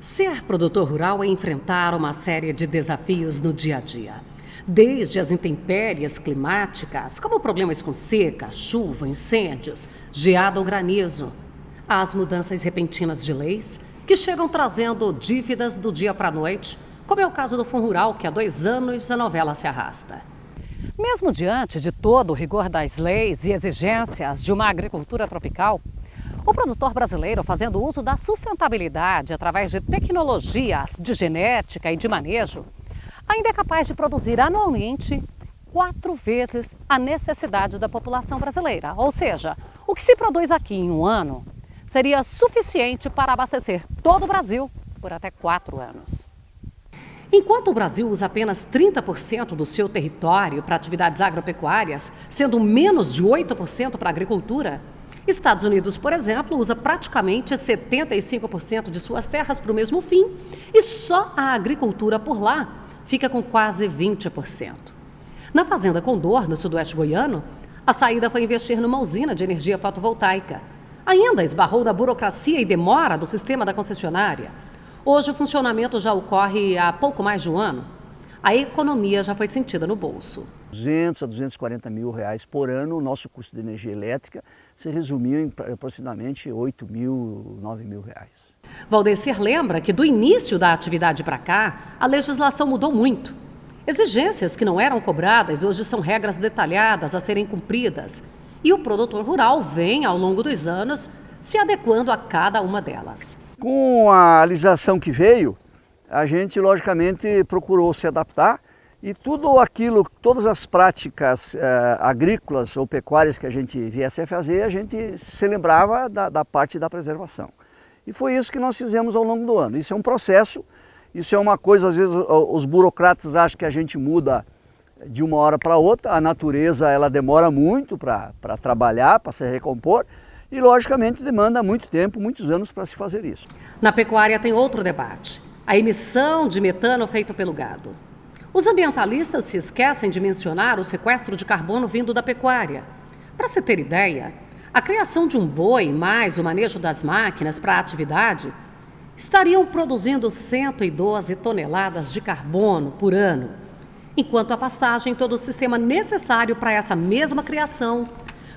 Ser produtor rural é enfrentar uma série de desafios no dia a dia. Desde as intempéries climáticas, como problemas com seca, chuva, incêndios, geada ou granizo, às mudanças repentinas de leis que chegam trazendo dívidas do dia para a noite, como é o caso do Fundo Rural, que há 2 anos a novela se arrasta. Mesmo diante de todo o rigor das leis e exigências de uma agricultura tropical, o produtor brasileiro, fazendo uso da sustentabilidade através de tecnologias de genética e de manejo, ainda é capaz de produzir anualmente 4 vezes a necessidade da população brasileira. Ou seja, o que se produz aqui em um ano seria suficiente para abastecer todo o Brasil por até 4 anos. Enquanto o Brasil usa apenas 30% do seu território para atividades agropecuárias, sendo menos de 8% para a agricultura, Estados Unidos, por exemplo, usa praticamente 75% de suas terras para o mesmo fim e só a agricultura por lá fica com quase 20%. Na Fazenda Condor, no sudoeste goiano, a saída foi investir numa usina de energia fotovoltaica. Ainda esbarrou na burocracia e demora do sistema da concessionária. Hoje o funcionamento já ocorre há pouco mais de um ano. A economia já foi sentida no bolso. 200 a 240 mil reais por ano, o nosso custo de energia elétrica se resumiu em aproximadamente 8 mil, 9 mil reais. Valdecir lembra que do início da atividade para cá, a legislação mudou muito. Exigências que não eram cobradas hoje são regras detalhadas a serem cumpridas. E o produtor rural vem, ao longo dos anos, se adequando a cada uma delas. Com a legislação que veio, a gente logicamente procurou se adaptar e todas as práticas agrícolas ou pecuárias que a gente viesse a fazer, a gente se lembrava da parte da preservação. E foi isso que nós fizemos ao longo do ano. Isso é um processo, isso é uma coisa, às vezes os burocratas acham que a gente muda de uma hora para outra, a natureza ela demora muito para trabalhar, para se recompor, e logicamente demanda muito tempo, muitos anos para se fazer isso. Na pecuária tem outro debate, a emissão de metano feita pelo gado. Os ambientalistas se esquecem de mencionar o sequestro de carbono vindo da pecuária. Para se ter ideia, a criação de um boi mais o manejo das máquinas para a atividade estariam produzindo 112 toneladas de carbono por ano, enquanto a pastagem, todo o sistema necessário para essa mesma criação,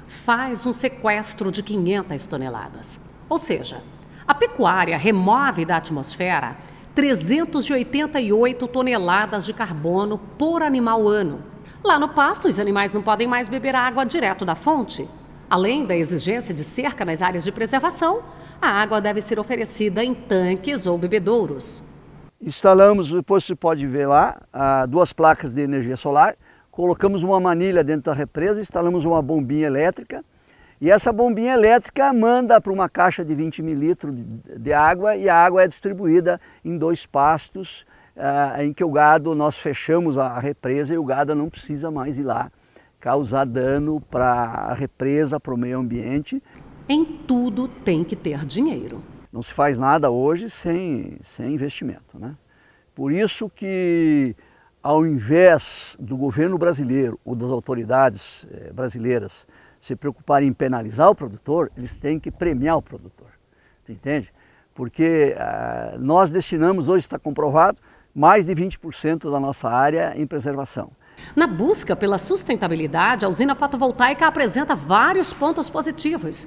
faz um sequestro de 500 toneladas. Ou seja, a pecuária remove da atmosfera 388 toneladas de carbono por animal ano. Lá no pasto, os animais não podem mais beber água direto da fonte. Além da exigência de cerca nas áreas de preservação, a água deve ser oferecida em tanques ou bebedouros. Instalamos, depois você pode ver lá, 2 placas de energia solar, colocamos uma manilha dentro da represa, instalamos uma bombinha elétrica e essa bombinha elétrica manda para uma caixa de 20 mil litros de água e a água é distribuída em 2 pastos em que o gado, nós fechamos a represa e o gado não precisa mais ir lá causar dano para a represa, para o meio ambiente. Em tudo tem que ter dinheiro. Não se faz nada hoje sem investimento, né? Por isso que, ao invés do governo brasileiro ou das autoridades brasileiras se preocuparem em penalizar o produtor, eles têm que premiar o produtor, você entende? Porque nós destinamos, hoje está comprovado, mais de 20% da nossa área em preservação. Na busca pela sustentabilidade, a usina fotovoltaica apresenta vários pontos positivos.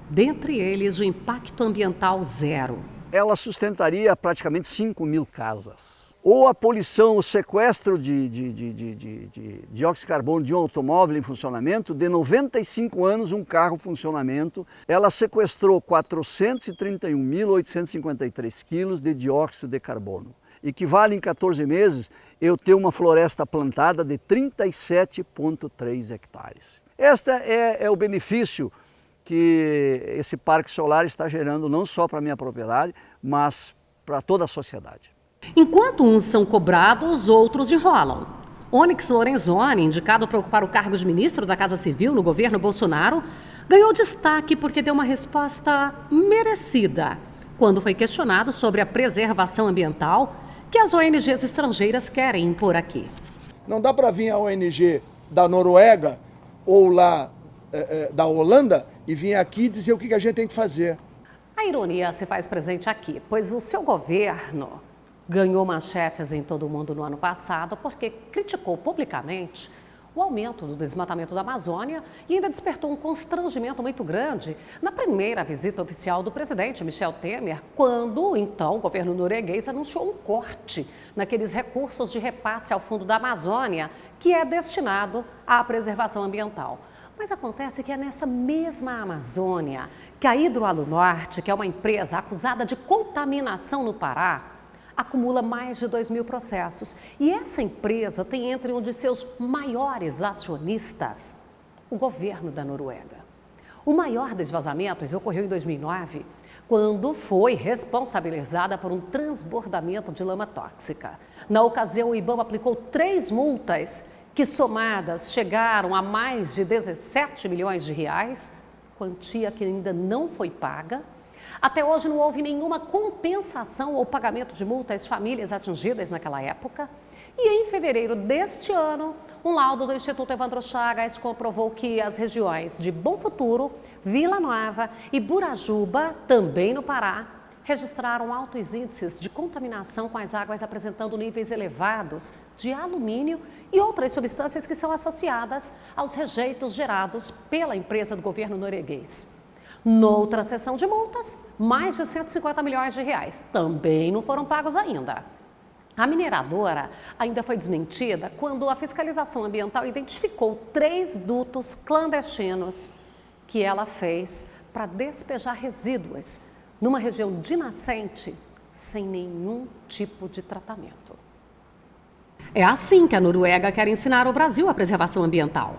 Dentre eles, o impacto ambiental zero. Ela sustentaria praticamente 5 mil casas. Ou a poluição, o sequestro de dióxido de carbono de um automóvel em funcionamento, de 95 anos um carro em funcionamento, ela sequestrou 431.853 quilos de dióxido de carbono. Equivale em 14 meses eu ter uma floresta plantada de 37,3 hectares. Este é o benefício que esse parque solar está gerando não só para a minha propriedade, mas para toda a sociedade. Enquanto uns são cobrados, outros enrolam. Onyx Lorenzoni, indicado para ocupar o cargo de ministro da Casa Civil no governo Bolsonaro, ganhou destaque porque deu uma resposta merecida quando foi questionado sobre a preservação ambiental que as ONGs estrangeiras querem impor aqui. Não dá para vir a ONG da Noruega ou lá da Holanda e vir aqui dizer o que a gente tem que fazer. A A ironia se faz presente aqui, pois o seu governo ganhou manchetes em todo o mundo no ano passado porque criticou publicamente o aumento do desmatamento da Amazônia e ainda despertou um constrangimento muito grande na primeira visita oficial do presidente Michel Temer, quando, então, o governo norueguês anunciou um corte naqueles recursos de repasse ao Fundo da Amazônia, que é destinado à preservação ambiental. Mas acontece que é nessa mesma Amazônia que a Hidroalunorte, que é uma empresa acusada de contaminação no Pará, acumula mais de 2.000 processos. E essa empresa tem entre um de seus maiores acionistas o governo da Noruega. O maior dos vazamentos ocorreu em 2009, quando foi responsabilizada por um transbordamento de lama tóxica. Na ocasião, o IBAMA aplicou 3 multas que, somadas, chegaram a mais de 17 milhões de reais, quantia que ainda não foi paga. Até hoje não houve nenhuma compensação ou pagamento de multa às famílias atingidas naquela época. E em fevereiro deste ano, um laudo do Instituto Evandro Chagas comprovou que as regiões de Bom Futuro, Vila Nova e Burajuba, também no Pará, registraram altos índices de contaminação com as águas apresentando níveis elevados de alumínio e outras substâncias que são associadas aos rejeitos gerados pela empresa do governo norueguês. Noutra sessão de multas, mais de 150 milhões de reais também não foram pagos ainda. A mineradora ainda foi desmentida quando a fiscalização ambiental identificou 3 dutos clandestinos que ela fez para despejar resíduos numa região de nascente sem nenhum tipo de tratamento. É assim que a Noruega quer ensinar o Brasil a preservação ambiental.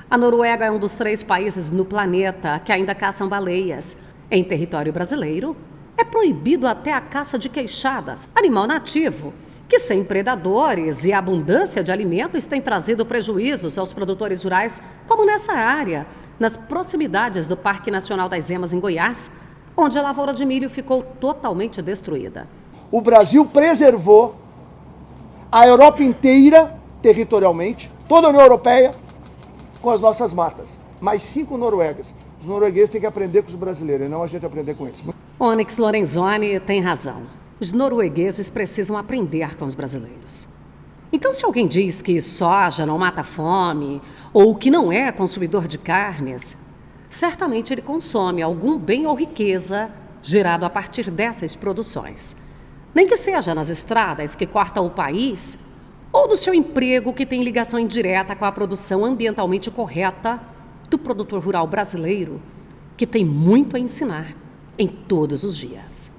A Noruega é um dos 3 países no planeta que ainda caçam baleias. Em território brasileiro, é proibido até a caça de queixadas, animal nativo, que sem predadores e abundância de alimentos tem trazido prejuízos aos produtores rurais, como nessa área, nas proximidades do Parque Nacional das Emas, em Goiás, onde a lavoura de milho ficou totalmente destruída. O Brasil preservou a Europa inteira, territorialmente, toda a União Europeia, com as nossas matas. Mais 5 noruegas. Os noruegueses têm que aprender com os brasileiros, e não a gente aprender com eles. Onyx Lorenzoni tem razão. Os noruegueses precisam aprender com os brasileiros. Então, se alguém diz que soja não mata fome, ou que não é consumidor de carnes, certamente ele consome algum bem ou riqueza gerado a partir dessas produções. Nem que seja nas estradas que cortam o país, ou do seu emprego que tem ligação indireta com a produção ambientalmente correta do produtor rural brasileiro, que tem muito a ensinar em todos os dias.